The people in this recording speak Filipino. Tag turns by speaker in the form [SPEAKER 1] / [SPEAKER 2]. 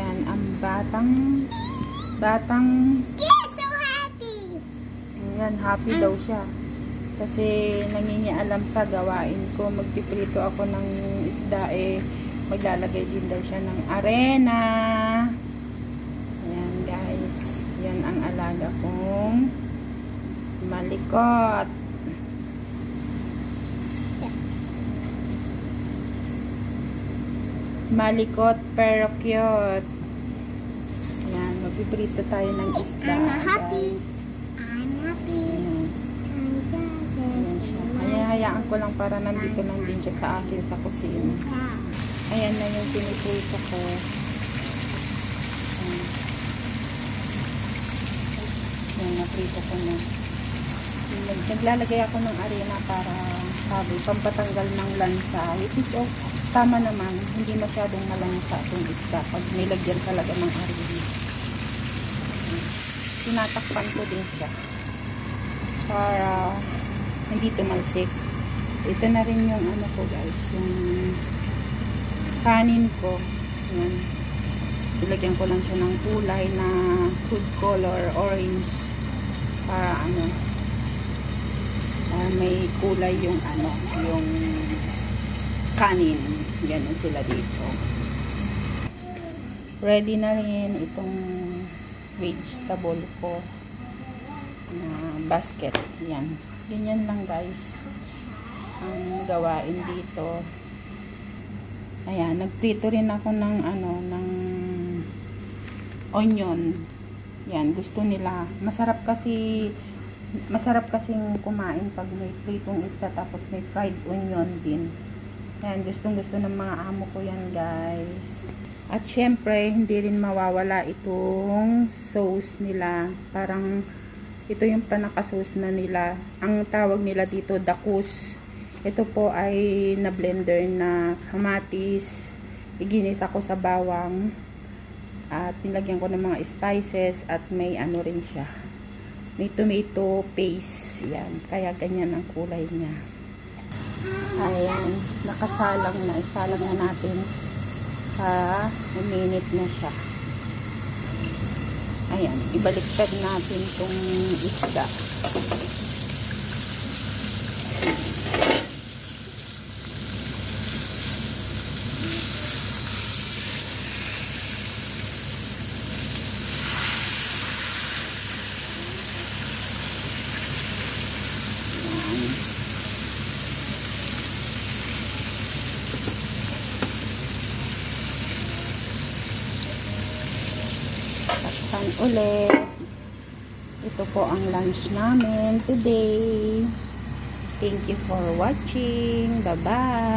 [SPEAKER 1] Ayan, ang batang
[SPEAKER 2] Yeah, so happy.
[SPEAKER 1] ayan, happy daw siya. Kasi nangingialam sa gawain ko. Magpiprito ako ng isda maglalagay din daw siya ng arena. Ayan guys. Yan ang alaga kong malikot. Malikot pero cute. Ayan, magpiprito tayo ng isda.
[SPEAKER 2] I'm happy.
[SPEAKER 1] Guys.
[SPEAKER 2] I'm happy.
[SPEAKER 1] Ayan. Ayan siya. Kaya hayaan ko lang para nandito lang din siya sa akin sa kusina. Ayan na yung piniprito ko. Ayan, naprito ko na. Naglalagay ako ng arena para sabi, pampatanggal ng lansa. Which is tama naman. Hindi masyadong malansa itong isda pag nilagyan talaga ng arena. Tinatakpan ko din siya para hindi tumalsik. Ito na rin yung ano ko guys, yung kanin ko. Yan. Ilagyan ko lang siya ng kulay na food color orange para ano, may kulay yung ano, yung kanin. Ganun sila dito. Ready na rin itong vegetable ko na basket. Yan. Ganyan lang guys ang gawain dito. Ayan, nagprito rin ako ng ano, ng onion. Yan, gusto nila. Masarap kasing kumain pag may pritong isda tapos may fried onion din. Yan, gustong-gusto ng mga amo ko yan, guys. At syempre, hindi rin mawawala itong sauce nila. Parang ito yung panaka-sauce na nila. Ang tawag nila dito, dakus. Ito po ay na-blender na kamatis. Iginis ako sa bawang. At nilagyan ko ng mga spices. At may ano rin siya. May tomato paste. Yan. Kaya ganyan ang kulay niya. Ayan. Nakasalang na. Isalang na natin. Uminit na siya. Ayan. Ibaliktad natin itong isda. Takpan ulit. Ito po ang lunch namin today. Thank you for watching. Bye-bye.